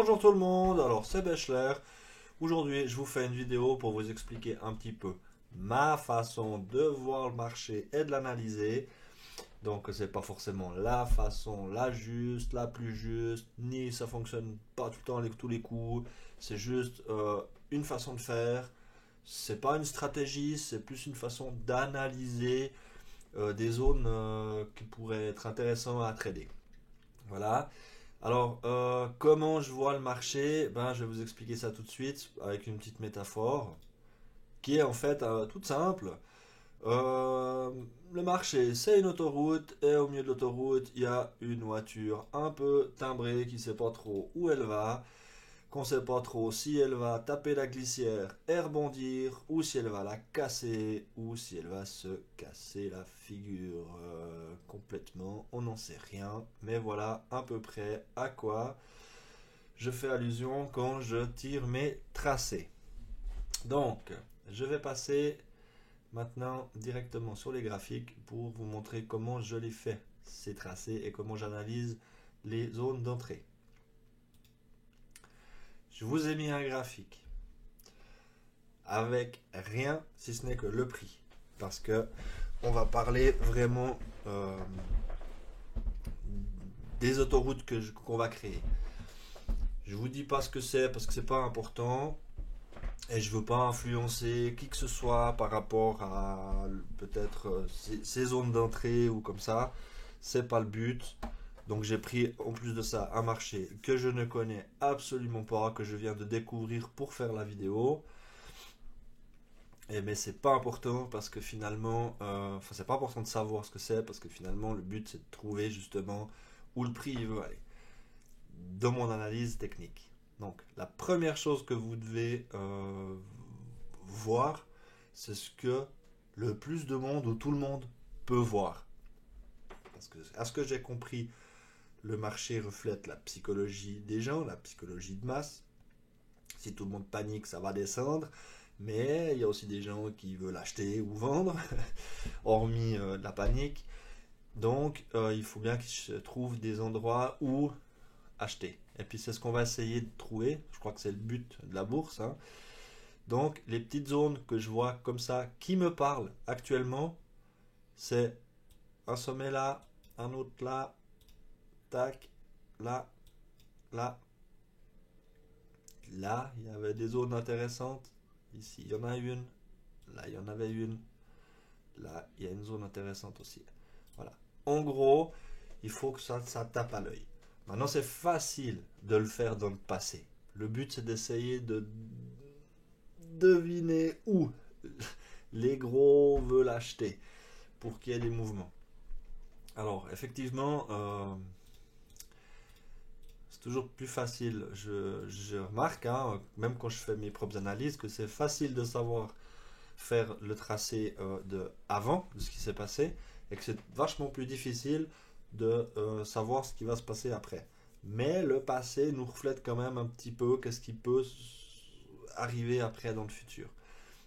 Bonjour tout le monde, alors c'est Bechler. Aujourd'hui je vous fais une vidéo pour vous expliquer un petit peu ma façon de voir le marché et de l'analyser. Donc c'est pas forcément la façon la juste, la plus juste, ni ça fonctionne pas tout le temps avec tous les coups. C'est juste une façon de faire. C'est pas une stratégie, c'est plus une façon d'analyser des zones qui pourraient être intéressantes à trader. Voilà. Alors, comment je vois le marché? Ben, je vais vous expliquer ça tout de suite avec une petite métaphore qui est en fait toute simple. Euh, le marché, c'est une autoroute et au milieu de l'autoroute, il y a une voiture un peu timbrée qui ne sait pas trop où elle va, qu'on ne sait pas trop si elle va taper la glissière et rebondir, ou si elle va la casser, ou si elle va se casser la figure complètement. On n'en sait rien, mais voilà à peu près à quoi je fais allusion quand je tire mes tracés. Donc, je vais passer maintenant directement sur les graphiques pour vous montrer comment je les fais, ces tracés, et comment j'analyse les zones d'entrée. Je vous ai mis un graphique avec rien si ce n'est que le prix, parce que on va parler vraiment des autoroutes qu'on va créer. Je vous dis pas ce que c'est parce que c'est pas important et je veux pas influencer qui que ce soit par rapport à peut-être ces zones d'entrée ou comme ça. C'est pas le but. Donc j'ai pris en plus de ça un marché que je ne connais absolument pas, que je viens de découvrir pour faire la vidéo. Mais c'est pas important parce que finalement, enfin c'est pas important de savoir ce que c'est parce que finalement le but c'est de trouver justement où le prix il veut aller dans mon analyse technique. Donc la première chose que vous devez voir, c'est ce que le plus de monde ou tout le monde peut voir. Parce que à ce que j'ai compris, le marché reflète la psychologie des gens, la psychologie de masse. Si tout le monde panique, ça va descendre. Mais il y a aussi des gens qui veulent acheter ou vendre, hormis la panique. Donc, il faut bien qu'ils se trouvent des endroits où acheter. Et puis, c'est ce qu'on va essayer de trouver. Je crois que c'est le but de la bourse, hein. Donc, les petites zones que je vois comme ça, qui me parlent actuellement, c'est un sommet là, un autre là, tac, là, là. Là, il y avait des zones intéressantes. Ici, il y en a une. Là, il y en avait une. Là, il y a une zone intéressante aussi. Voilà. En gros, il faut que ça tape à l'œil. Maintenant, c'est facile de le faire dans le passé. Le but, c'est d'essayer de deviner où les gros veulent acheter pour qu'il y ait des mouvements. Alors, effectivement, c'est toujours plus facile. Je remarque, hein, même quand je fais mes propres analyses, que c'est facile de savoir faire le tracé de avant, de ce qui s'est passé, et que c'est vachement plus difficile de savoir ce qui va se passer après. Mais le passé nous reflète quand même un petit peu qu'est-ce qui peut arriver après dans le futur.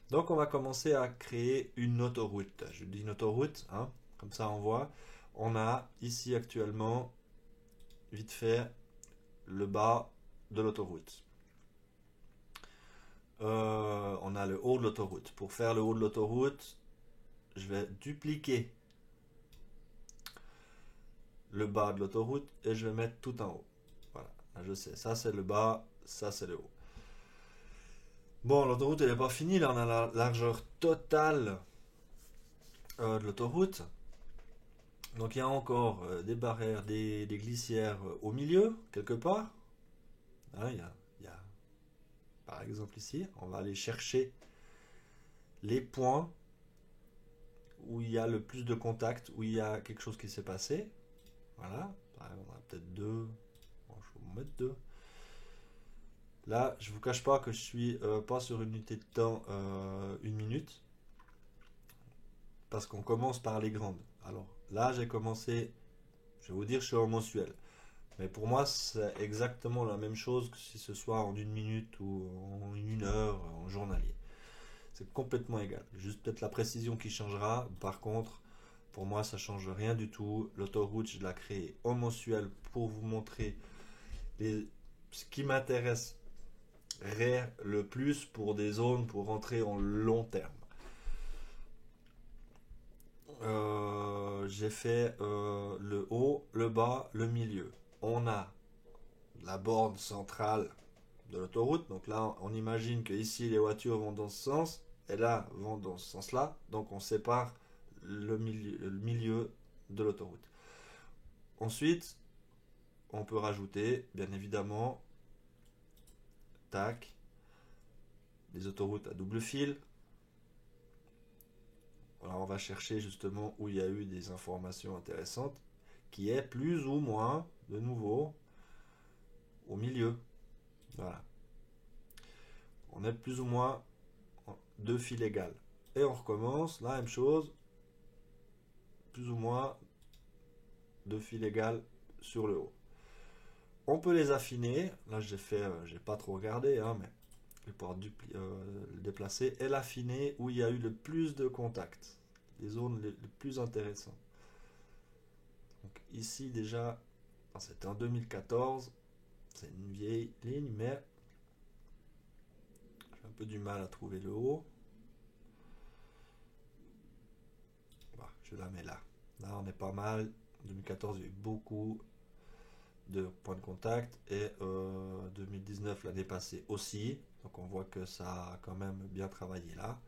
Donc on va commencer à créer une autoroute. Je dis une autoroute, hein, comme ça on voit. On a ici actuellement, vite fait, le bas de l'autoroute. On a le haut de l'autoroute. Pour faire le haut de l'autoroute, je vais dupliquer le bas de l'autoroute et je vais mettre tout en haut. Voilà, là je sais, ça c'est le bas, ça c'est le haut. Bon, l'autoroute elle n'est pas finie, là on a la largeur totale de l'autoroute. Donc il y a encore des barrières, des glissières au milieu, quelque part. Hein, il y a, par exemple ici, on va aller chercher les points où il y a le plus de contact, où il y a quelque chose qui s'est passé. Voilà, on a peut-être deux. Bon, je vais vous mettre deux. Là, je vous cache pas que je suis pas sur une unité de temps une minute, parce qu'on commence par les grandes. Alors là, j'ai commencé, je vais vous dire, je suis en mensuel. Mais pour moi, c'est exactement la même chose que si ce soit en une minute ou en une heure, en journalier. C'est complètement égal. Juste peut-être la précision qui changera. Par contre, pour moi, ça change rien du tout. L'autoroute, je l'ai créée en mensuel pour vous montrer les ce qui m'intéresserait le plus pour des zones pour rentrer en long terme. J'ai fait le haut, le bas, le milieu. On a la borne centrale de l'autoroute. Donc là, on imagine que ici les voitures vont dans ce sens et là vont dans ce sens-là. Donc on sépare le milieu de l'autoroute. Ensuite, on peut rajouter, bien évidemment, tac, des autoroutes à double fil. Voilà, on va chercher justement où il y a eu des informations intéressantes, qui est plus ou moins, de nouveau, au milieu. Voilà. On est plus ou moins en deux fils égales. Et on recommence, la même chose, plus ou moins deux fils égales sur le haut. On peut les affiner. Là, j'ai pas trop regardé, hein, mais je vais pouvoir le déplacer et l'affiner où il y a eu le plus de contacts, les zones les plus intéressantes. Donc ici déjà, c'était en 2014, c'est une vieille ligne, mais j'ai un peu du mal à trouver le haut. Voilà, je la mets là. Là, on est pas mal. En 2014, il y a eu beaucoup de points de contact et 2019 l'année passée aussi, donc on voit que ça a quand même bien travaillé là.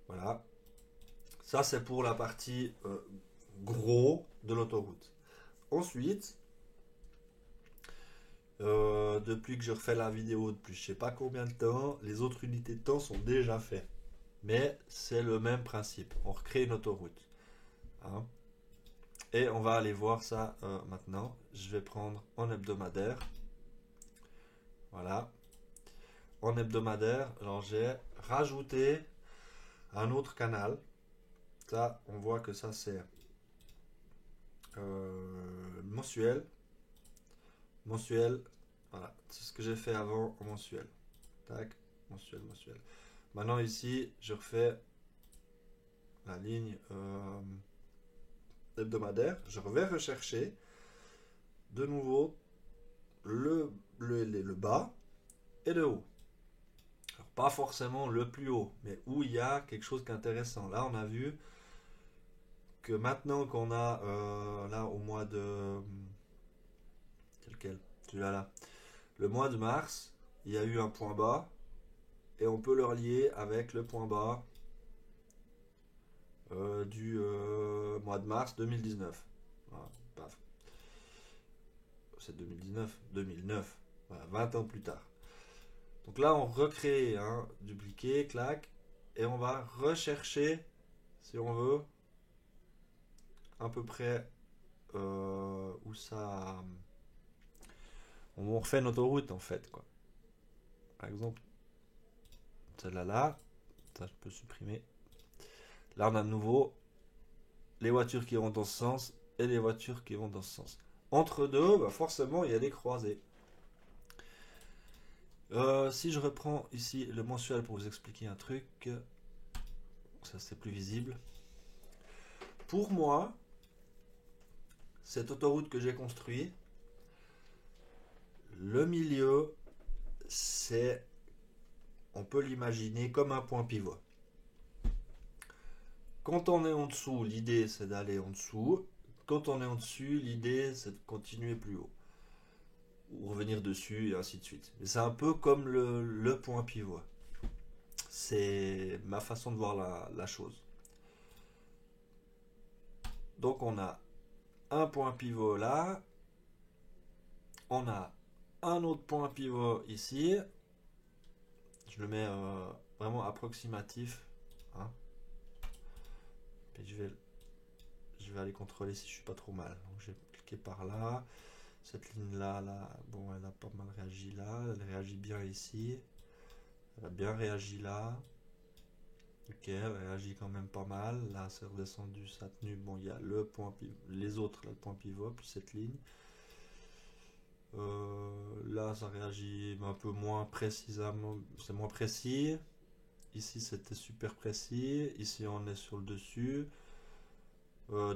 Voilà, ça c'est pour la partie gros de l'autoroute. Ensuite, depuis que je refais la vidéo depuis je sais pas combien de temps, les autres unités de temps sont déjà faites, mais c'est le même principe, on recrée une autoroute, hein. Et on va aller voir ça maintenant. Je vais prendre en hebdomadaire. Voilà. En hebdomadaire, alors j'ai rajouté un autre canal. Ça, on voit que ça c'est mensuel. Mensuel. Voilà. C'est ce que j'ai fait avant en mensuel. Tac. Mensuel, mensuel. Maintenant ici, je refais la ligne hebdomadaire. Je vais rechercher de nouveau le bas et le haut. Alors, pas forcément le plus haut, mais où il y a quelque chose d'intéressant. Là, on a vu que maintenant qu'on a là au mois de c'est lequel? Celui-là là. Le mois de mars, il y a eu un point bas et on peut le relier avec le point bas du mois de mars 2019. Voilà, paf. C'est 2019, 2009, voilà, 20 ans plus tard. Donc là, on recrée un dupliqué, clac, et on va rechercher, si on veut, à peu près où ça. On refait une autoroute en fait, quoi. Par exemple, celle-là, là, ça je peux supprimer. Là, on a de nouveau les voitures qui vont dans ce sens et les voitures qui vont dans ce sens. Entre deux, bah forcément, il y a des croisées. Si je reprends ici le mensuel pour vous expliquer un truc, ça c'est plus visible. Pour moi, cette autoroute que j'ai construite, le milieu, c'est, on peut l'imaginer comme un point pivot. Quand on est en dessous, l'idée c'est d'aller en dessous. Quand on est en dessus, l'idée c'est de continuer plus haut. Ou revenir dessus et ainsi de suite. Mais c'est un peu comme le point pivot. C'est ma façon de voir la chose. Donc on a un point pivot là. On a un autre point pivot ici. Je le mets vraiment approximatif, hein. Puis je vais aller contrôler si je suis pas trop mal. Donc je vais cliquer par là. Cette ligne là, bon, elle a pas mal réagi là. Elle réagit bien ici. Elle a bien réagi là. Ok, elle réagit quand même pas mal. Là, c'est redescendu, ça a tenu. Bon, il y a le point pivot, les autres, là, le point pivot, puis cette ligne. Là, ça réagit un peu moins précisément. C'est moins précis. Ici, c'était super précis. Ici, on est sur le dessus.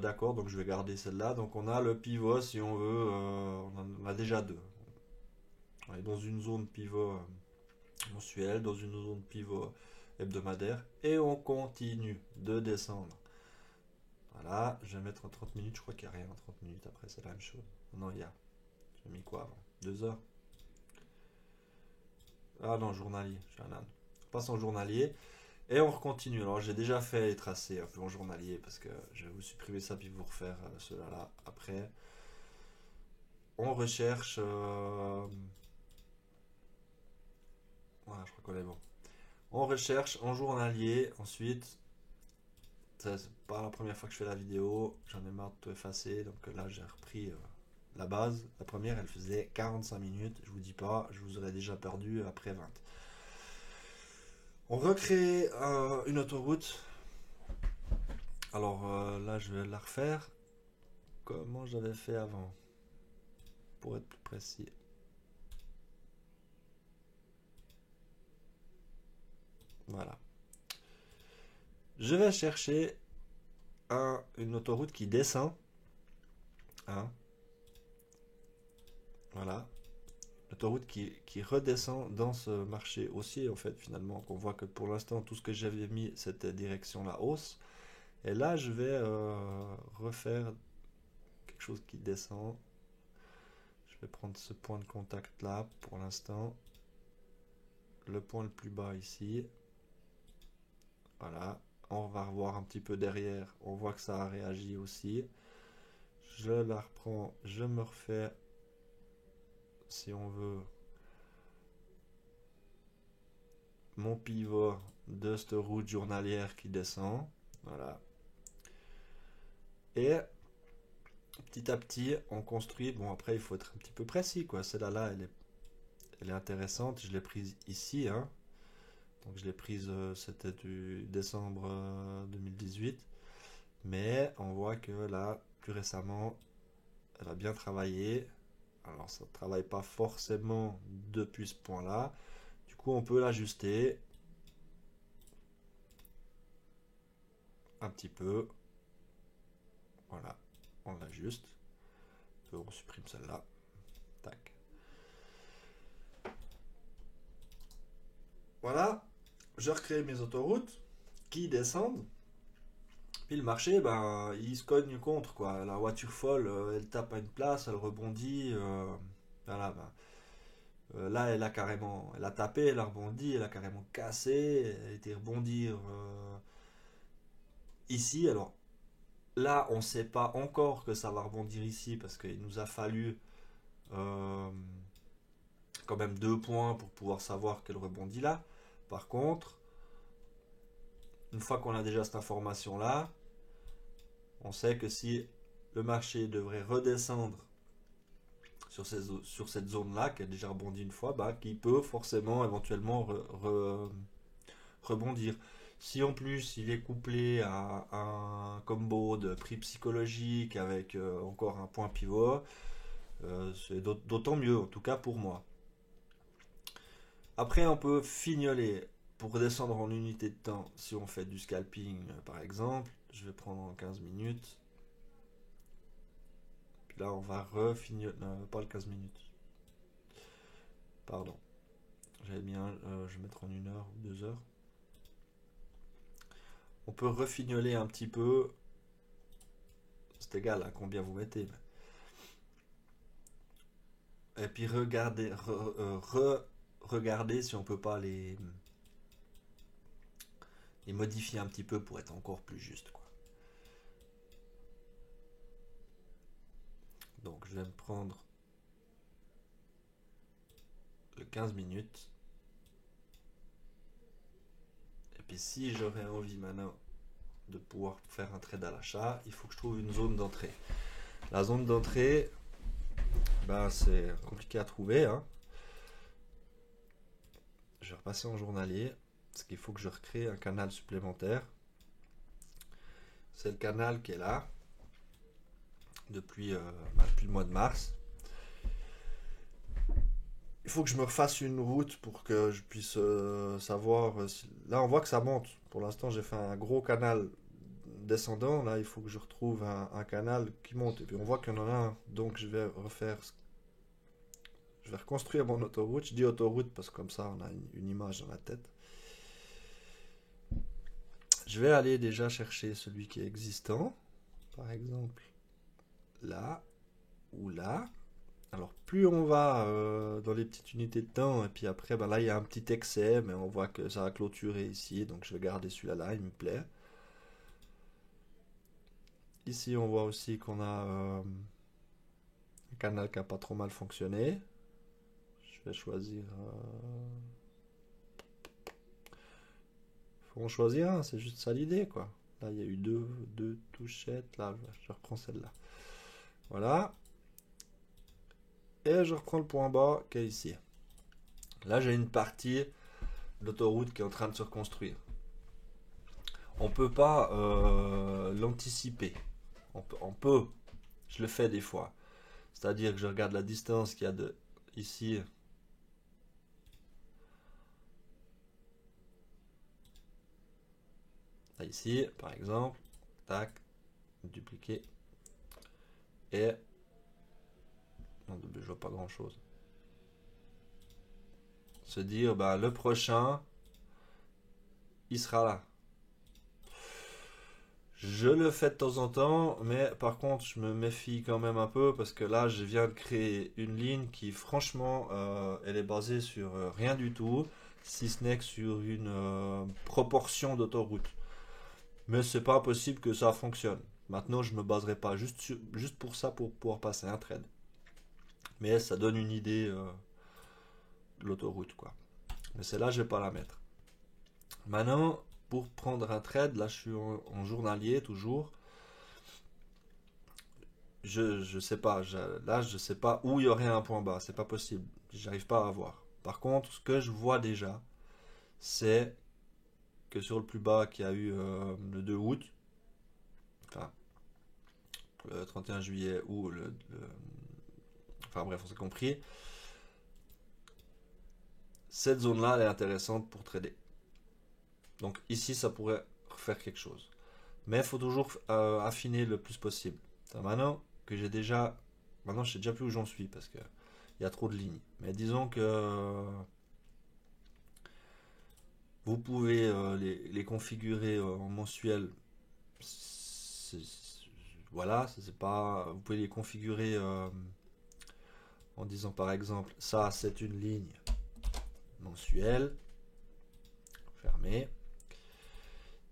D'accord, donc je vais garder celle-là. Donc, on a le pivot, si on veut. On en a déjà deux. On est dans une zone pivot mensuelle, dans une zone pivot hebdomadaire, et on continue de descendre. Voilà, je vais mettre en 30 minutes, je crois qu'il n'y a rien en 30 minutes après, c'est la même chose. Non, il y a. J'ai mis quoi avant? 2 heures? Ah non, journalier, je suis un âne. On passe en journalier et on continue. Alors j'ai déjà fait les tracés un peu en journalier parce que je vais vous supprimer ça puis vous refaire cela là après. On recherche. Voilà, je crois qu'on est bon. On recherche en journalier. Ensuite, c'est pas la première fois que je fais la vidéo. J'en ai marre de tout effacer. Donc là, j'ai repris la base. La première, elle faisait 45 minutes. Je vous dis pas, je vous aurais déjà perdu après 20. On recrée une autoroute. Alors là, je vais la refaire. Comment j'avais fait avant? Pour être plus précis. Voilà. Je vais chercher une autoroute qui descend. Hein. Voilà. L'autoroute qui redescend dans ce marché haussier, en fait, finalement. On voit que pour l'instant, tout ce que j'avais mis, c'était direction la hausse. Et là, je vais refaire quelque chose qui descend. Je vais prendre ce point de contact là pour l'instant. Le point le plus bas ici. Voilà. On va revoir un petit peu derrière. On voit que ça a réagi aussi. Je la reprends. Je me refais, si on veut, mon pivot de cette route journalière qui descend. Voilà. Et petit à petit, on construit. Bon, après, il faut être un petit peu précis, quoi. Celle-là, elle est intéressante. Je l'ai prise ici, hein. Donc, je l'ai prise, c'était du décembre 2018. Mais on voit que là, plus récemment, elle a bien travaillé. Alors, ça ne travaille pas forcément depuis ce point-là. Du coup, on peut l'ajuster un petit peu. Voilà, on l'ajuste. On supprime celle-là. Tac. Voilà, je recrée mes autoroutes qui descendent. Puis le marché, ben, il se cogne contre, quoi. La voiture folle, elle tape à une place, elle rebondit. Voilà, ben, là, elle a tapé, elle a rebondi, elle a carrément cassé, elle a été rebondir ici. Alors là, on ne sait pas encore que ça va rebondir ici parce qu'il nous a fallu euh, quand même 2 points pour pouvoir savoir qu'elle rebondit là. Par contre, une fois qu'on a déjà cette information-là, on sait que si le marché devrait redescendre sur cette zone-là, qui a déjà rebondi une fois, bah, qui peut forcément éventuellement rebondir. Si en plus il est couplé à un combo de prix psychologique avec encore un point pivot, c'est d'autant mieux, en tout cas pour moi. Après, on peut fignoler pour descendre en unité de temps. Si on fait du scalping, par exemple, je vais prendre en 15 minutes. Puis là, on va refignoler. Non, pas le 15 minutes. Pardon. J'avais mis je vais mettre en 1 heure ou 2 heures. On peut refignoler un petit peu. C'est égal à combien vous mettez. Et puis regardez, regardez si on peut pas les modifier un petit peu pour être encore plus juste, quoi. Donc je vais me prendre le 15 minutes. Et puis si j'aurais envie maintenant de pouvoir faire un trade à l'achat, il faut que je trouve une zone d'entrée. La zone d'entrée, ben, c'est compliqué à trouver, hein. Je vais repasser en journalier parce qu'il faut que je recrée un canal supplémentaire. C'est le canal qui est là depuis le mois de mars. Il faut que je me refasse une route pour que je puisse savoir. Là, on voit que ça monte. Pour l'instant, j'ai fait un gros canal descendant. Là, il faut que je retrouve un canal qui monte. Et puis, on voit qu'il y en a un. Donc, je vais Je vais reconstruire mon autoroute. Je dis autoroute parce que comme ça, on a une image dans la tête. Je vais aller déjà chercher celui qui est existant. Par exemple, là ou là. Alors, plus on va dans les petites unités de temps, et puis après, ben là, il y a un petit excès, mais on voit que ça a clôturé ici. Donc, je vais garder celui-là là, il me plaît. Ici, on voit aussi qu'on a un canal qui n'a pas trop mal fonctionné. Je vais choisir. Faut en choisir un, c'est juste ça l'idée, quoi. Là, il y a eu deux touchettes. Là, je reprends celle-là. Voilà. Et je reprends le point bas qui est ici. Là, j'ai une partie d'autoroute qui est en train de se reconstruire. On ne peut pas l'anticiper. On peut. Je le fais des fois. C'est-à-dire que je regarde la distance qu'il y a de ici. Là, ici, par exemple. Tac. Dupliquer. Et... non, je vois pas grand-chose. Se dire, bah, le prochain, il sera là. Je le fais de temps en temps, mais par contre, je me méfie quand même un peu parce que là, je viens de créer une ligne qui, franchement, elle est basée sur rien du tout, si ce n'est que sur une proportion d'autoroute. Mais c'est pas possible que ça fonctionne. Maintenant, je me baserai pas juste pour ça pour pouvoir passer un trade. Mais ça donne une idée de l'autoroute, quoi. Mais celle-là, je vais pas la mettre. Maintenant, pour prendre un trade, là, je suis en journalier toujours. Je sais pas, là je sais pas où il y aurait un point bas, c'est pas possible, j'arrive pas à voir. Par contre, ce que je vois déjà, c'est que sur le plus bas qu'il y a eu le 2 août, enfin le 31 juillet ou enfin bref, on s'est compris, cette zone-là elle est intéressante pour trader. Donc ici ça pourrait refaire quelque chose. Mais il faut toujours affiner le plus possible. Maintenant que j'ai déjà, maintenant je sais déjà plus où j'en suis parce que il y a trop de lignes. Mais disons que vous pouvez les configurer en mensuel. Voilà, c'est pas. Vous pouvez les configurer en disant par exemple, ça c'est une ligne mensuelle. Fermé.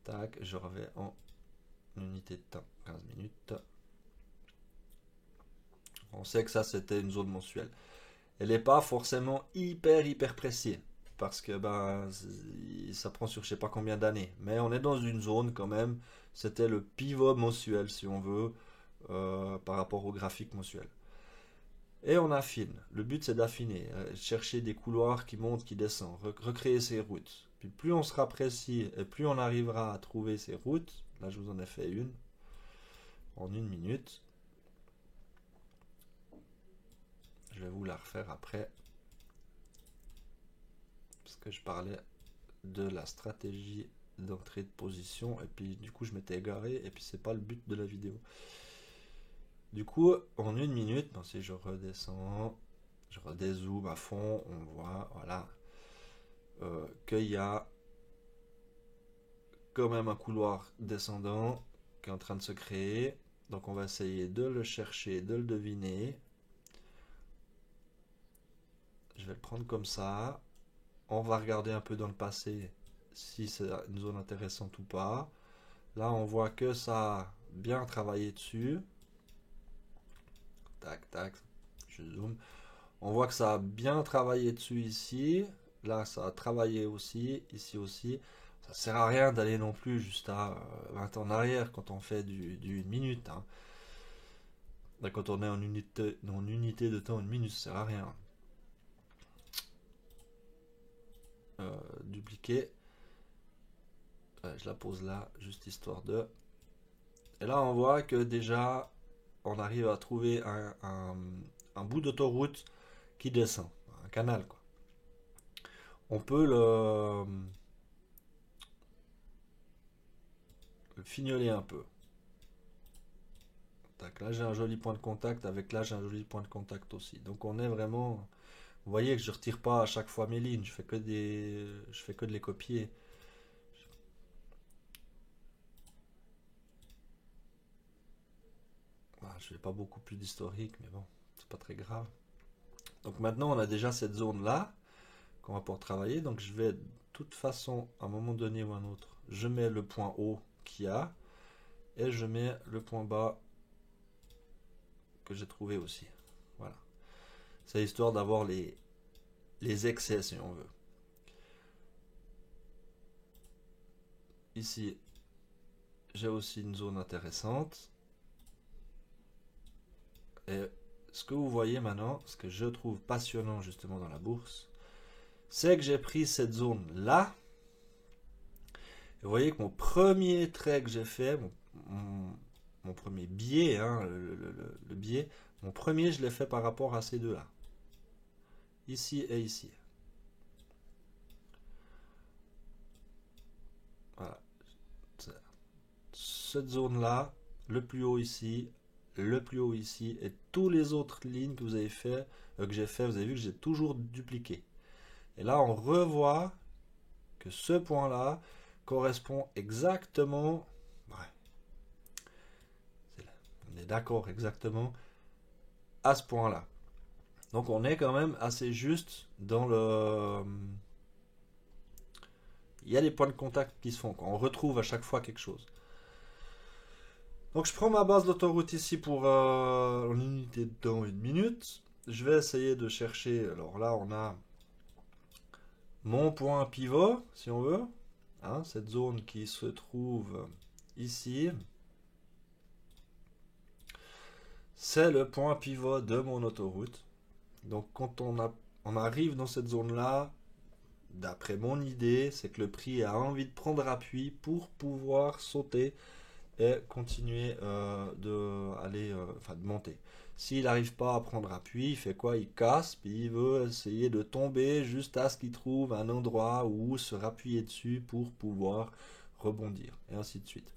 Tac, je reviens en unité de temps, 15 minutes. On sait que ça c'était une zone mensuelle. Elle n'est pas forcément hyper précis parce que ben ça prend sur je sais pas combien d'années. Mais on est dans une zone quand même. C'était le pivot mensuel si on veut par rapport au graphique mensuel. Et on affine. Le but c'est d'affiner, chercher des couloirs qui montent, qui descendent, recréer ces routes. Puis plus on sera précis et plus on arrivera à trouver ces routes. Là je vous en ai fait une en 1 minute. Je vais vous la refaire après. Parce que je parlais de la stratégie d'entrée de position. Et puis du coup je m'étais égaré. Et puis c'est pas le but de la vidéo. Du coup en 1 minute, bon, si je redescends, je redézoome à fond, on voit voilà qu'il y a quand même un couloir descendant qui est en train de se créer. Donc on va essayer de le chercher, de le deviner. Je vais le prendre comme ça. On va regarder un peu dans le passé si c'est une zone intéressante ou pas. Là, on voit que ça a bien travaillé dessus. Tac, tac. Je zoome. On voit que ça a bien travaillé dessus ici. Là, ça a travaillé aussi. Ici aussi. Ça sert à rien d'aller non plus juste à 20 ans en arrière quand on fait du 1 minute. Hein. Là, quand on est en unité de temps, 1 minute, ça sert à rien. Dupliquer. Je la pose là, juste histoire de. Et là, on voit que déjà, on arrive à trouver un bout d'autoroute qui descend, un canal quoi. On peut le fignoler un peu. Tac, là j'ai un joli point de contact, avec là j'ai un joli point de contact aussi. Donc on est vraiment Vous voyez que je retire pas à chaque fois mes lignes, je fais que de les copier. Ah, je fais pas beaucoup plus d'historique, mais bon, c'est pas très grave. Donc maintenant, on a déjà cette zone-là qu'on va pouvoir travailler. Donc je vais de toute façon, à un moment donné ou un autre, je mets le point haut qu'il y a et je mets le point bas que j'ai trouvé aussi. Voilà. C'est histoire d'avoir les excès si on veut. Ici, j'ai aussi une zone intéressante. Et ce que vous voyez maintenant, ce que je trouve passionnant justement dans la bourse, c'est que j'ai pris cette zone-là. Et vous voyez que mon premier trait que j'ai fait, mon premier biais, hein, le biais, mon premier, je l'ai fait par rapport à ces deux-là. Ici et ici. Voilà. Cette zone-là, le plus haut ici, le plus haut ici, et toutes les autres lignes que vous avez fait, que j'ai fait, vous avez vu que j'ai toujours dupliqué. Et là, on revoit que ce point-là correspond exactement, ouais, on est d'accord exactement à ce point-là. Donc on est quand même assez juste dans le... Il y a des points de contact qui se font, on retrouve à chaque fois quelque chose. Donc je prends ma base d'autoroute ici pour une unité de temps, une minute. Je vais essayer de chercher, alors là on a mon point pivot, si on veut. Hein, cette zone qui se trouve ici. C'est le point pivot de mon autoroute. Donc quand on arrive dans cette zone-là, d'après mon idée, c'est que le prix a envie de prendre appui pour pouvoir sauter et continuer de monter. S'il n'arrive pas à prendre appui, il fait quoi? Il casse, puis il veut essayer de tomber juste à ce qu'il trouve un endroit où se rappuyer dessus pour pouvoir rebondir, et ainsi de suite.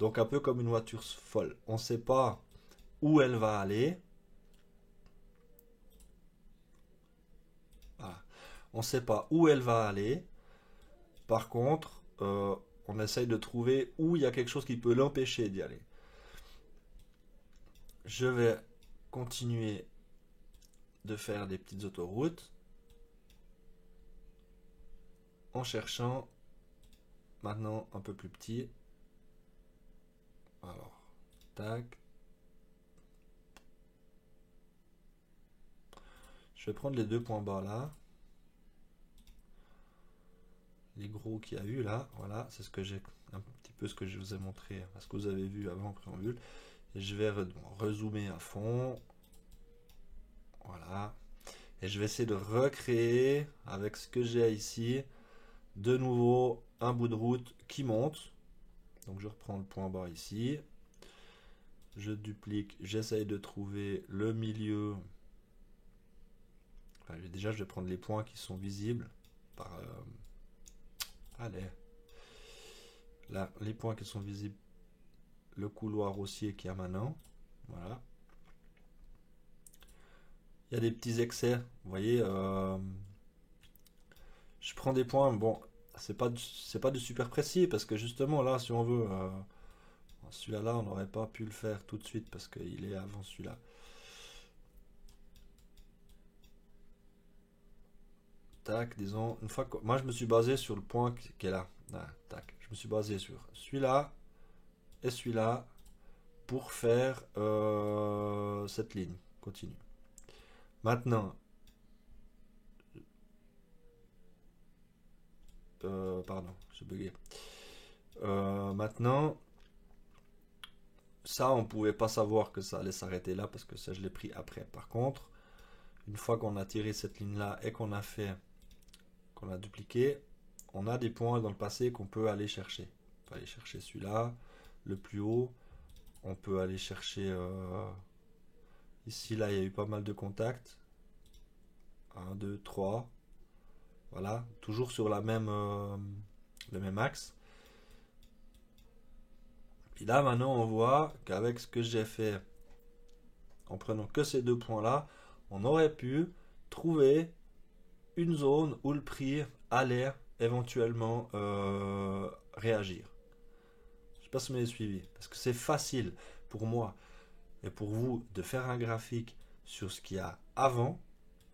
Donc un peu comme une voiture folle. On ne sait pas où elle va aller. Voilà. On ne sait pas où elle va aller. Par contre, on essaye de trouver où il y a quelque chose qui peut l'empêcher d'y aller. Je vais continuer de faire des petites autoroutes en cherchant maintenant un peu plus petit. Alors, tac. Je vais prendre les deux points bas là. Les gros qu'il y a eu là, voilà, c'est ce que j'ai un petit peu ce que je vous ai montré, ce que vous avez vu avant en préambule. Et je vais rezoomer à fond. Voilà. Et je vais essayer de recréer avec ce que j'ai ici de nouveau un bout de route qui monte. Donc je reprends le point bas ici. Je duplique, j'essaye de trouver le milieu. Enfin, déjà, je vais prendre les points qui sont visibles par. Allez. Là, les points qui sont visibles, le couloir haussier qu'il y a maintenant. Voilà. Il y a des petits excès. Vous voyez, je prends des points. Bon, c'est pas du super précis parce que justement là, si on veut, celui-là, on n'aurait pas pu le faire tout de suite parce qu'il est avant celui-là. Tac, disons, une fois que moi je me suis basé sur le point qui est là. Ah, tac, je me suis basé sur celui-là et celui-là pour faire cette ligne continue. Maintenant, pardon, j'ai bugué. Maintenant, ça, on pouvait pas savoir que ça allait s'arrêter là parce que ça, je l'ai pris après. Par contre, une fois qu'on a tiré cette ligne-là et qu'on a dupliqué, on a des points dans le passé qu'on peut aller chercher. On peut aller chercher celui-là, le plus haut. On peut aller chercher ici, là, il y a eu pas mal de contacts. 1, 2, 3. Voilà, toujours sur le même axe. Puis là, maintenant, on voit qu'avec ce que j'ai fait, en prenant que ces deux points-là, on aurait pu trouver une zone où le prix allait éventuellement réagir. Je ne sais pas si vous m'avez suivi, parce que c'est facile pour moi et pour vous de faire un graphique sur ce qu'il y a avant,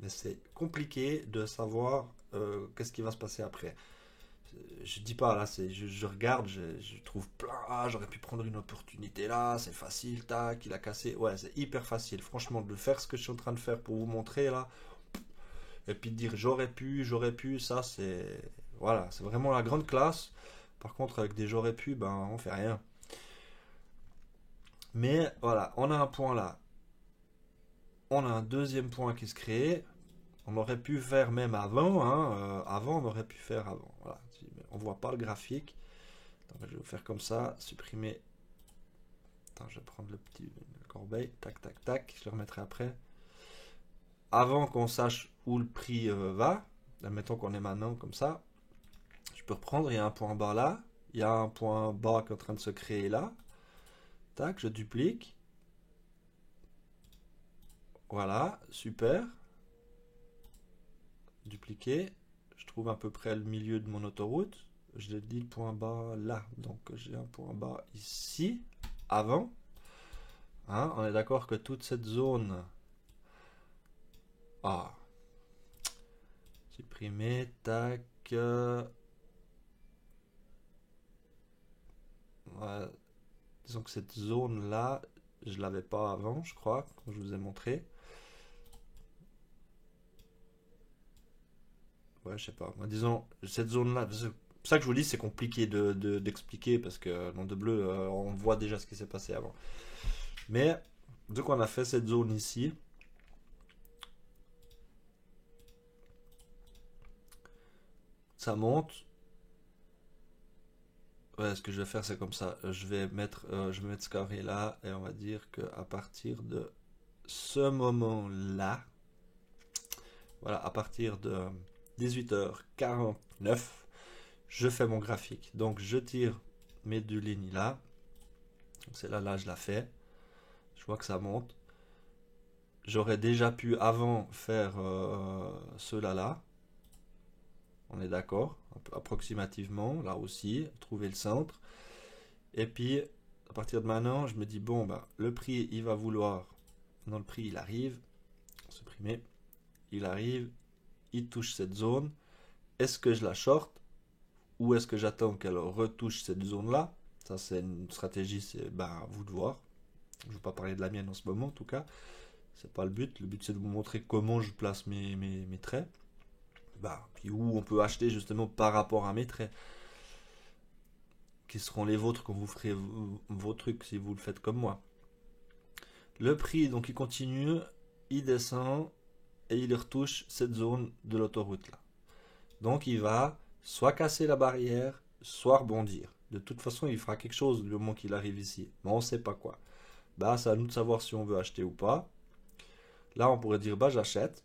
mais c'est compliqué de savoir qu'est-ce qui va se passer après. Je dis pas là, je regarde, je trouve plein, ah j'aurais pu prendre une opportunité là, c'est facile, tac, il a cassé, ouais c'est hyper facile, franchement de faire ce que je suis en train de faire pour vous montrer là, et puis de dire j'aurais pu, ça c'est, voilà, c'est vraiment la grande classe. Par contre avec des j'aurais pu, ben on fait rien. Mais voilà, on a un point là, on a un deuxième point qui se crée. On aurait pu faire même avant, hein, avant on aurait pu faire avant. Voilà. On voit pas le graphique. Donc, je vais vous faire comme ça, supprimer. Attends, je vais prendre le petit corbeille, tac, tac, tac, je le remettrai après. Avant qu'on sache où le prix va, admettons qu'on est maintenant comme ça, je peux reprendre, il y a un point bas là, il y a un point bas qui est en train de se créer là. Tac, je duplique. Voilà, super. Dupliquer. Je trouve à peu près le milieu de mon autoroute. Je dis le point bas là. Donc j'ai un point bas ici, avant. Hein, on est d'accord que toute cette zone... Ah. Supprimer, tac. Ouais. Disons que cette zone là, je l'avais pas avant, je crois, quand je vous ai montré. Ouais, je sais pas. Moi, disons, cette zone-là, c'est pour ça que je vous dis, c'est compliqué d'expliquer parce que dans de bleu, on voit déjà ce qui s'est passé avant. Mais, dès qu'on a fait cette zone ici, ça monte. Ouais, ce que je vais faire, c'est comme ça. Je vais mettre ce carré là et on va dire que à partir de ce moment-là, voilà, à partir de 18h49, je fais mon graphique. Donc, je tire mes deux lignes là. C'est là, je la fais. Je vois que ça monte. J'aurais déjà pu avant faire cela là. On est d'accord, approximativement, là aussi, trouver le centre. Et puis, à partir de maintenant, je me dis, bon, bah, le prix, il va vouloir, dans le prix, il arrive, supprimer, il arrive, il touche cette zone. Est-ce que je la short ou est-ce que j'attends qu'elle retouche cette zone-là? Ça, c'est une stratégie, c'est ben, à vous de voir. Je ne vais pas parler de la mienne en ce moment, en tout cas. C'est pas le but. Le but, c'est de vous montrer comment je place mes traits. Bah, puis où on peut acheter justement par rapport à mes traits. Qui seront les vôtres quand vous ferez vos trucs si vous le faites comme moi. Le prix, donc il continue, il descend et il retouche cette zone de l'autoroute là. Donc il va soit casser la barrière, soit rebondir. De toute façon, il fera quelque chose le moment qu'il arrive ici. Mais on ne sait pas quoi. Bah, c'est à nous de savoir si on veut acheter ou pas. Là, on pourrait dire, bah, j'achète.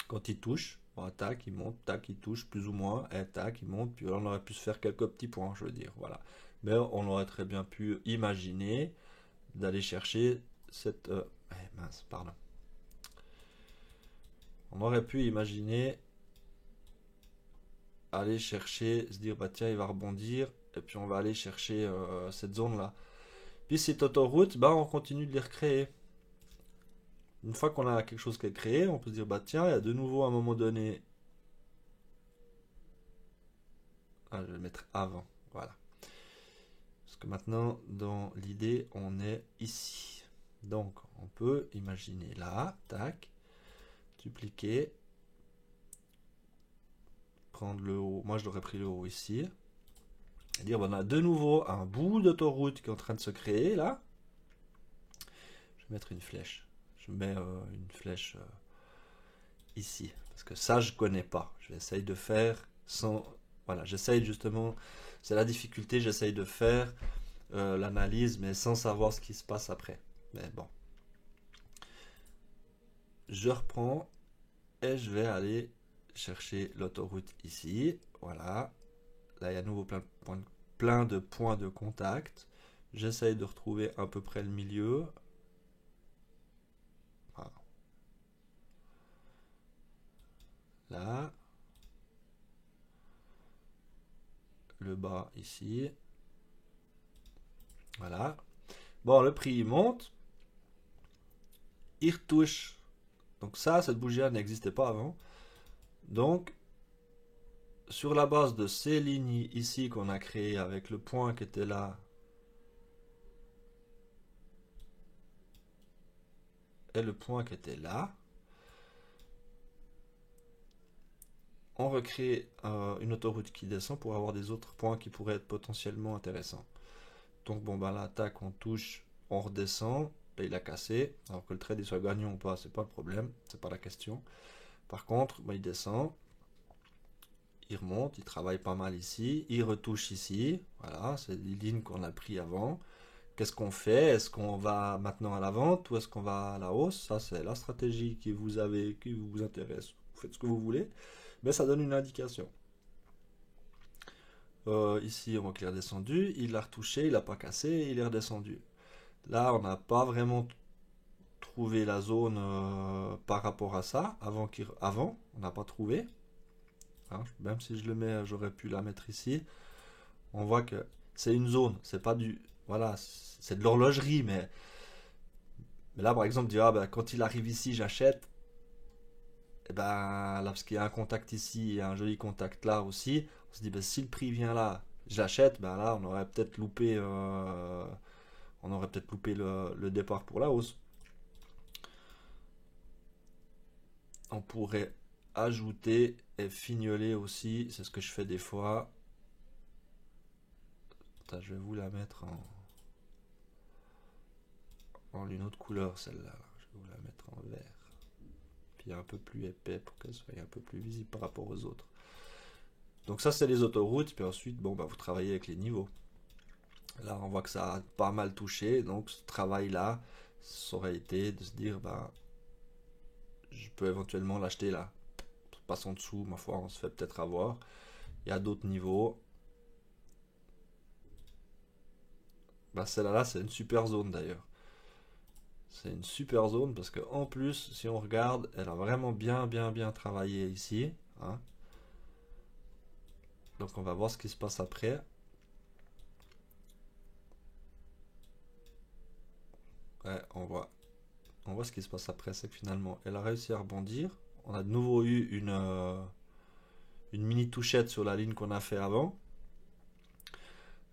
Quand il touche, voilà, tac, il monte, tac, il touche plus ou moins, et tac, il monte. Puis là, on aurait pu se faire quelques petits points, je veux dire, voilà. Mais on aurait très bien pu imaginer d'aller chercher cette... mince, pardon. On aurait pu imaginer aller chercher, se dire, bah tiens, il va rebondir, et puis on va aller chercher cette zone-là. Puis cette autoroute, bah on continue de les recréer. Une fois qu'on a quelque chose qui est créé, on peut se dire, bah tiens, il y a de nouveau à un moment donné... Ah, je vais le mettre avant, voilà. Parce que maintenant, dans l'idée, on est ici. Donc, on peut imaginer là, tac, dupliquer, prendre le haut. Moi, je l'aurais pris le haut ici. Et dire, on a de nouveau un bout d'autoroute qui est en train de se créer là. Je vais mettre une flèche. Je mets une flèche ici. Parce que ça, je connais pas. Je vais essayer de faire sans... Voilà, j'essaye justement... C'est la difficulté, j'essaye de faire l'analyse, mais sans savoir ce qui se passe après. Mais bon. Je reprends et je vais aller chercher l'autoroute ici. Voilà. Là, il y a à nouveau plein de points de contact. J'essaye de retrouver à peu près le milieu. Voilà. là, le bas ici, voilà. Bon, le prix il monte, il retouche. Donc ça, cette bougie-là n'existait pas avant. Donc, sur la base de ces lignes ici qu'on a créées avec le point qui était là et le point qui était là, on recrée une autoroute qui descend pour avoir des autres points qui pourraient être potentiellement intéressants. Donc bon, ben là, tac, on touche, on redescend, et il a cassé. Alors que le trade il soit gagnant ou pas, c'est pas le problème, c'est pas la question. Par contre, ben, il descend, il remonte, il travaille pas mal ici, il retouche ici. Voilà, c'est les lignes qu'on a pris avant. Qu'est-ce qu'on fait? Est-ce qu'on va maintenant à la vente ou est-ce qu'on va à la hausse? Ça, c'est la stratégie qui vous intéresse. Vous faites ce que vous voulez, mais ça donne une indication. Ici, on voit qu'il est redescendu, il l'a retouché, il n'a pas cassé, il est redescendu. Là, on n'a pas vraiment trouvé la zone par rapport à ça. Avant, on n'a pas trouvé. Hein, même si je le mets, j'aurais pu la mettre ici. On voit que c'est une zone, c'est pas du. Voilà, c'est de l'horlogerie, mais là, par exemple, dire, ah, ben, quand il arrive ici, j'achète. Et ben là, parce qu'il y a un contact ici et un joli contact là aussi, on se dit, ben, si le prix vient là, j'achète, ben là, on aurait peut-être loupé le départ pour la hausse. On pourrait ajouter et fignoler aussi, c'est ce que je fais des fois. Attends, je vais vous la mettre en une autre couleur, celle-là. Je vais vous la mettre en vert. Puis un peu plus épais pour qu'elle soit un peu plus visible par rapport aux autres. Donc ça, c'est les autoroutes. Puis ensuite, bon, bah, vous travaillez avec les niveaux. Là, on voit que ça a pas mal touché. Donc ce travail-là, ça aurait été de se dire, bah, je peux éventuellement l'acheter là. Passe en dessous, ma foi, on se fait peut-être avoir. Il y a d'autres niveaux. Bah, celle-là, c'est une super zone d'ailleurs. C'est une super zone parce que en plus, si on regarde, elle a vraiment bien travaillé ici. Hein. Donc on va voir ce qui se passe après. Ouais, on voit ce qui se passe après, c'est que finalement, elle a réussi à rebondir. On a de nouveau eu une mini touchette sur la ligne qu'on a fait avant.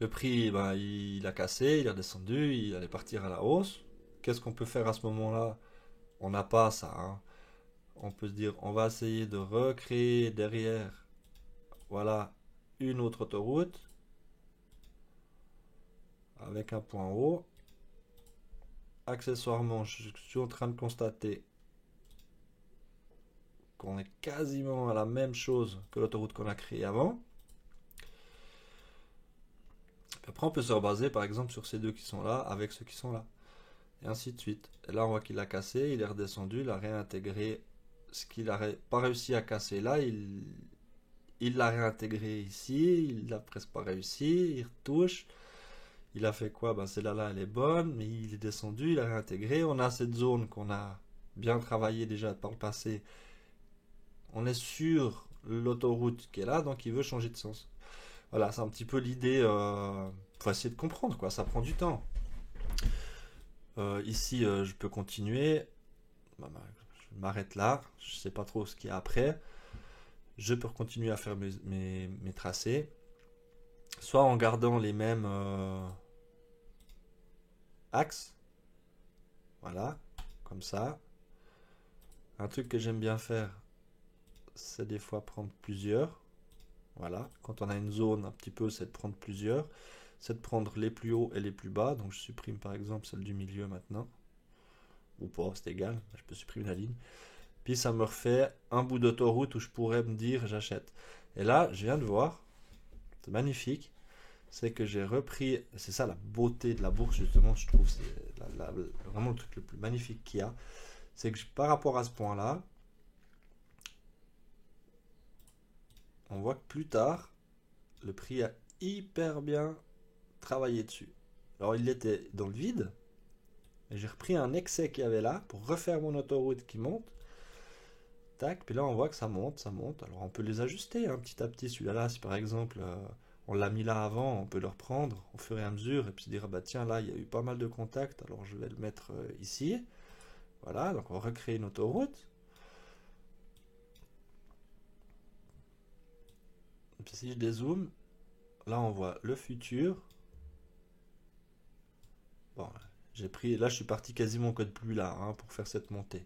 Le prix, ben, il a cassé, il est redescendu, il allait partir à la hausse. Qu'est-ce qu'on peut faire à ce moment-là? On n'a pas ça. Hein. On peut se dire, on va essayer de recréer derrière, voilà, une autre autoroute avec un point haut. Accessoirement, je suis en train de constater qu'on est quasiment à la même chose que l'autoroute qu'on a créée avant. Après, on peut se rebaser par exemple sur ces deux qui sont là avec ceux qui sont là. Et ainsi de suite. Et là, on voit qu'il a cassé, il est redescendu, il a réintégré ce qu'il n'aurait pas réussi à casser là. Il l'a réintégré ici, il l'a presque pas réussi, il retouche. Il a fait quoi? Ben, celle-là, elle est bonne, mais il est descendu, il a réintégré. On a cette zone qu'on a bien travaillé déjà par le passé. On est sur l'autoroute qui est là, donc il veut changer de sens. Voilà, c'est un petit peu l'idée. Faut essayer de comprendre, quoi. Ça prend du temps. Ici, je peux continuer. Je m'arrête là. Je sais pas trop ce qu'il y a après. Je peux continuer à faire mes tracés. Soit en gardant les mêmes axes. Voilà, comme ça. Un truc que j'aime bien faire, c'est des fois prendre plusieurs. Voilà, quand on a une zone un petit peu, c'est de prendre plusieurs. C'est de prendre les plus hauts et les plus bas. Donc je supprime par exemple celle du milieu maintenant. Ou pas, c'est égal, je peux supprimer la ligne. Puis ça me refait un bout d'autoroute où je pourrais me dire j'achète. Et là, je viens de voir, c'est magnifique, c'est que j'ai repris, c'est ça la beauté de la bourse justement, je trouve, c'est vraiment le truc le plus magnifique qu'il y a, c'est que par rapport à ce point-là, on voit que plus tard, le prix a hyper bien travaillé dessus. Alors il était dans le vide, et j'ai repris un excès qu'il y avait là pour refaire mon autoroute qui monte. Tac, puis là on voit que ça monte, ça monte. Alors on peut les ajuster hein, petit à petit. Celui-là, si par exemple on l'a mis là avant, on peut le reprendre au fur et à mesure et puis se dire bah tiens là il y a eu pas mal de contacts, alors je vais le mettre ici. Voilà, donc on recrée une autoroute. Et puis si je dézoome, là on voit le futur. Bon, j'ai pris, là je suis parti quasiment au code plus là hein, pour faire cette montée.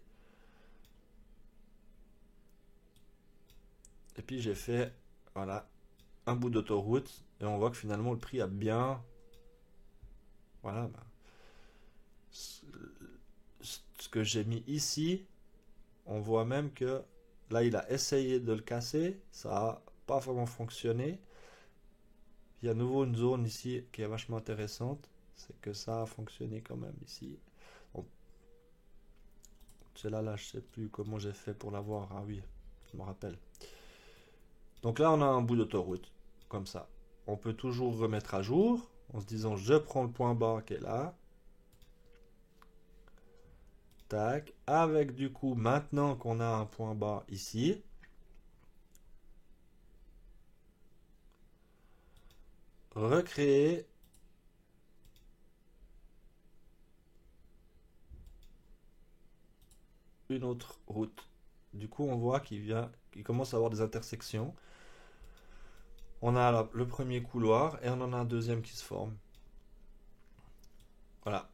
Et puis j'ai fait, voilà, un bout d'autoroute et on voit que finalement le prix a bien, voilà, bah, ce que j'ai mis ici, on voit même que là il a essayé de le casser, ça n'a pas vraiment fonctionné. Il y a à nouveau une zone ici qui est vachement intéressante, c'est que ça a fonctionné quand même ici. Bon, celle-là, là, je sais plus comment j'ai fait pour l'avoir. Ah oui, je me rappelle. Donc là, on a un bout d'autoroute, comme ça. On peut toujours remettre à jour, en se disant, je prends le point bas qui est là. Tac. Avec du coup, maintenant qu'on a un point bas ici, recréer une autre route. Du coup, on voit qu'il commence à avoir des intersections. On a le premier couloir et on en a un deuxième qui se forme. Voilà,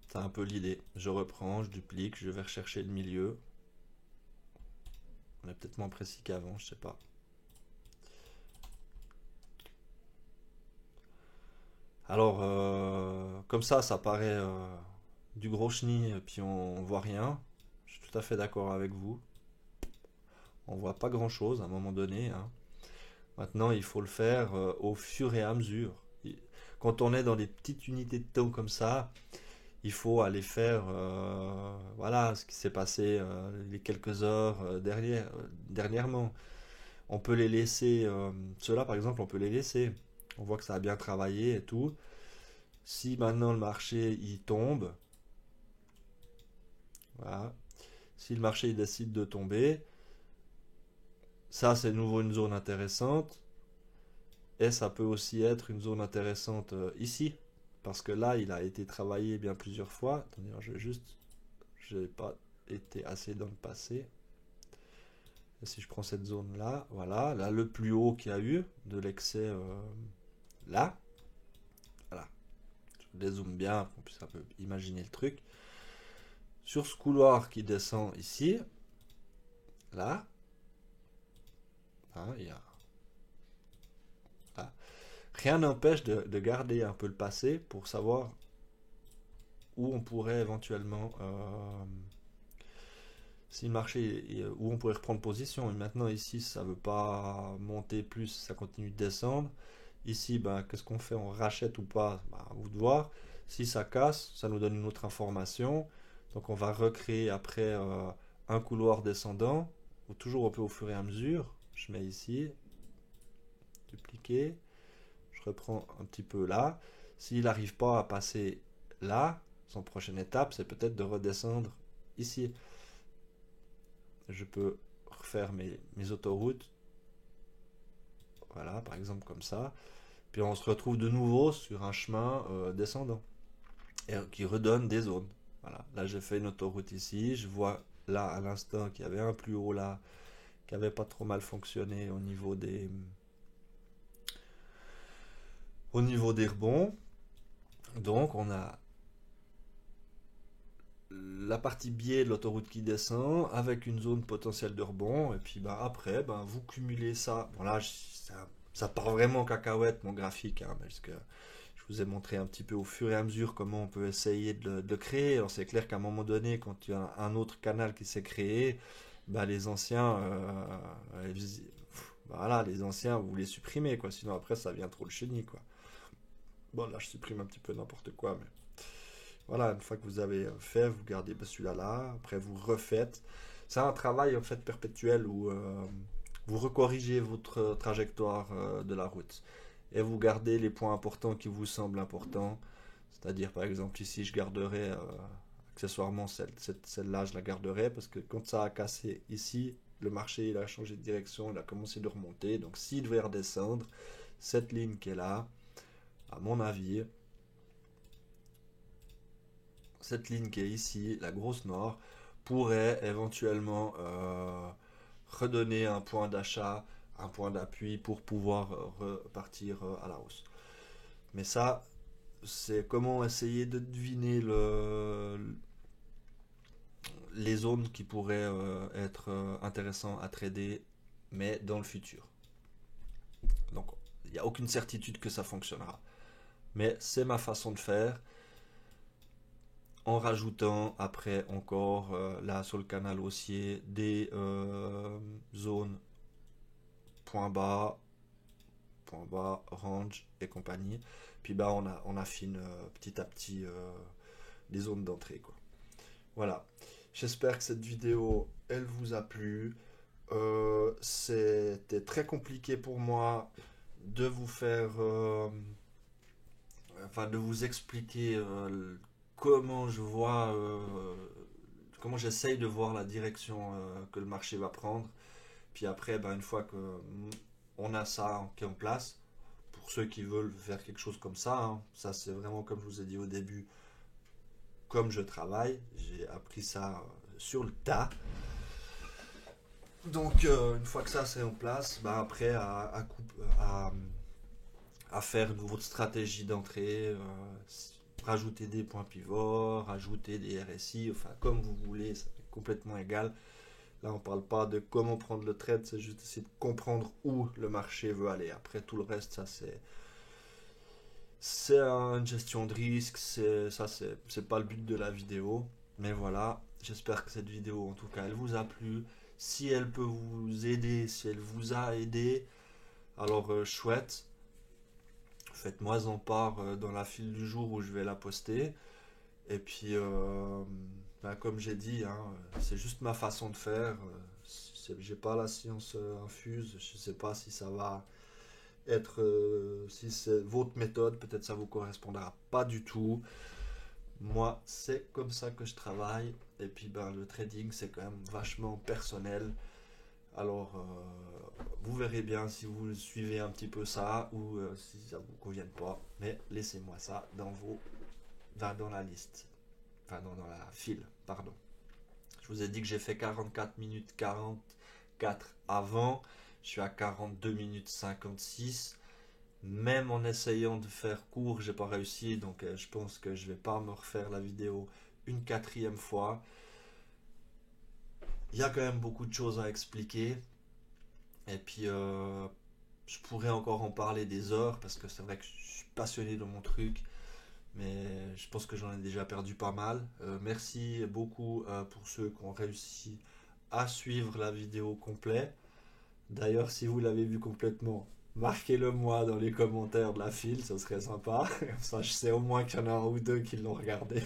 c'est un peu l'idée. Je reprends, je duplique, je vais rechercher le milieu. On est peut-être moins précis qu'avant, je sais pas. Alors, comme ça paraît du gros chenille et puis on voit rien. Je suis tout à fait d'accord avec vous. On voit pas grand-chose à un moment donné, hein. Maintenant, il faut le faire au fur et à mesure. Quand on est dans des petites unités de temps comme ça, il faut aller faire voilà ce qui s'est passé les quelques heures dernièrement. On peut les laisser, ceux-là par exemple, on peut les laisser. On voit que ça a bien travaillé et tout. Si maintenant le marché il tombe, voilà. Si le marché il décide de tomber, ça c'est de nouveau une zone intéressante. Et ça peut aussi être une zone intéressante ici. Parce que là, il a été travaillé bien plusieurs fois. Attendez, je vais juste. Je n'ai pas été assez dans le passé. Et si je prends cette zone-là, voilà. Là, le plus haut qu'il y a eu de l'excès là. Voilà. Je dézoome bien pour qu'on puisse un peu imaginer le truc. Sur ce couloir qui descend ici, là, hein, il y a. Là. Rien n'empêche de garder un peu le passé pour savoir où on pourrait éventuellement si le marché où on pourrait reprendre position. Et maintenant ici ça veut pas monter plus, ça continue de descendre. Ici ben, qu'est-ce qu'on fait, on rachète ou pas, ben, à vous de voir. Si ça casse, ça nous donne une autre information, donc on va recréer après un couloir descendant, ou toujours un peu au fur et à mesure. Je mets ici, dupliquer, je reprends un petit peu là. S'il n'arrive pas à passer là, son prochaine étape, c'est peut-être de redescendre ici. Je peux refaire mes autoroutes. Voilà, par exemple comme ça. Puis on se retrouve de nouveau sur un chemin descendant et qui redonne des zones. Voilà, là j'ai fait une autoroute ici. Je vois là à l'instant qu'il y avait un plus haut là qui avait pas trop mal fonctionné au niveau des rebonds. Donc on a la partie biais de l'autoroute qui descend avec une zone potentielle de rebond et puis bah, après vous cumulez ça. Bon là ça part vraiment en cacahuète mon graphique hein, parce que je vous ai montré un petit peu au fur et à mesure comment on peut essayer de le créer. Alors c'est clair qu'à un moment donné quand il y a un autre canal qui s'est créé, bah, les anciens voilà, les anciens vous les supprimez quoi, sinon après ça vient trop le chenille quoi. Bon là je supprime un petit peu n'importe quoi mais voilà, une fois que vous avez fait, vous gardez celui-là là, après vous refaites. C'est un travail en fait perpétuel où vous recorrigez votre trajectoire de la route et vous gardez les points importants qui vous semblent importants. C'est-à-dire par exemple ici je garderai accessoirement celle-là, je la garderai parce que quand ça a cassé ici, le marché il a changé de direction, il a commencé de remonter. Donc s'il devait redescendre, cette ligne qui est là, à mon avis, cette ligne qui est ici, la grosse noire, pourrait éventuellement redonner un point d'achat, un point d'appui pour pouvoir repartir à la hausse. Mais ça, c'est comment essayer de deviner les zones qui pourraient être intéressantes à trader, mais dans le futur. Donc, il n'y a aucune certitude que ça fonctionnera. Mais c'est ma façon de faire, en rajoutant après encore là sur le canal haussier des zones point bas, range et compagnie. Puis bah on affine petit à petit les zones d'entrée quoi. Voilà. J'espère que cette vidéo elle vous a plu. C'était très compliqué pour moi de vous faire de vous expliquer comment je vois comment j'essaye de voir la direction que le marché va prendre. Puis après, ben, une fois que on a ça qui est en place, pour ceux qui veulent faire quelque chose comme ça, hein, ça c'est vraiment comme je vous ai dit au début, comme je travaille, j'ai appris ça sur le tas. Donc une fois que ça c'est en place, ben, après à faire votre stratégie d'entrée, rajouter des points pivots, rajouter des RSI, enfin comme vous voulez, c'est complètement égal. Là, on ne parle pas de comment prendre le trade, c'est juste essayer de comprendre où le marché veut aller. Après, tout le reste, ça c'est une gestion de risque, c'est pas le but de la vidéo. Mais voilà, j'espère que cette vidéo, en tout cas, elle vous a plu. Si elle peut vous aider, si elle vous a aidé, alors chouette. Faites-moi en part dans la file du jour où je vais la poster. Et puis, ben, comme j'ai dit, hein, c'est juste ma façon de faire. J'ai pas la science infuse. Je sais pas si ça va être, si c'est votre méthode, peut-être ça vous correspondra pas du tout. Moi, c'est comme ça que je travaille. Et puis, ben, le trading, c'est quand même vachement personnel. Alors, vous verrez bien si vous suivez un petit peu ça ou si ça vous convient pas. Mais laissez-moi ça dans la liste. Enfin, dans la file, pardon. Je vous ai dit que j'ai fait 44 minutes 44 avant. Je suis à 42 minutes 56. Même en essayant de faire court, j'ai pas réussi. Donc, je pense que je vais pas me refaire la vidéo une quatrième fois. Il y a quand même beaucoup de choses à expliquer. Et puis, je pourrais encore en parler des heures parce que c'est vrai que je suis passionné de mon truc. Mais je pense que j'en ai déjà perdu pas mal. Merci beaucoup pour ceux qui ont réussi à suivre la vidéo complète. D'ailleurs, si vous l'avez vu complètement, marquez-le moi dans les commentaires de la file, ce serait sympa. Ça, je sais au moins qu'il y en a un ou deux qui l'ont regardé.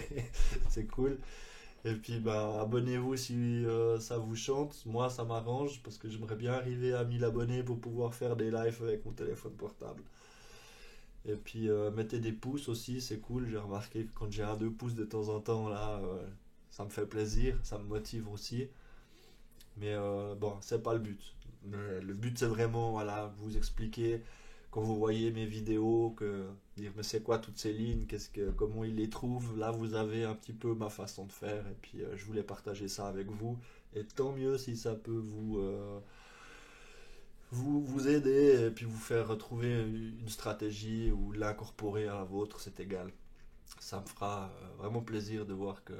C'est cool. Et puis, bah, abonnez-vous si ça vous chante. Moi, ça m'arrange parce que j'aimerais bien arriver à 1000 abonnés pour pouvoir faire des lives avec mon téléphone portable. Et puis, mettez des pouces aussi, c'est cool. J'ai remarqué que quand j'ai un 2 pouces de temps en temps, là, ça me fait plaisir, ça me motive aussi. Mais bon, c'est pas le but. Mais le but, c'est vraiment, voilà, vous expliquer quand vous voyez mes vidéos, dire, mais c'est quoi toutes ces lignes, comment ils les trouvent. Là, vous avez un petit peu ma façon de faire. Et puis, je voulais partager ça avec vous. Et tant mieux si ça peut vous aider et puis vous faire retrouver une stratégie ou l'incorporer à la vôtre, c'est égal. Ça me fera vraiment plaisir de voir que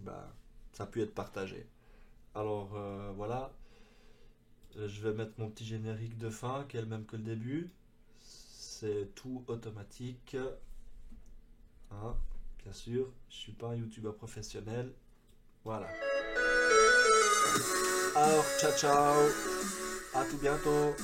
bah, ça a pu être partagé. Alors voilà, je vais mettre mon petit générique de fin qui est le même que le début. C'est tout automatique. Hein, bien sûr, je suis pas un youtubeur professionnel. Voilà. Alors, ciao ciao, à tout bientôt.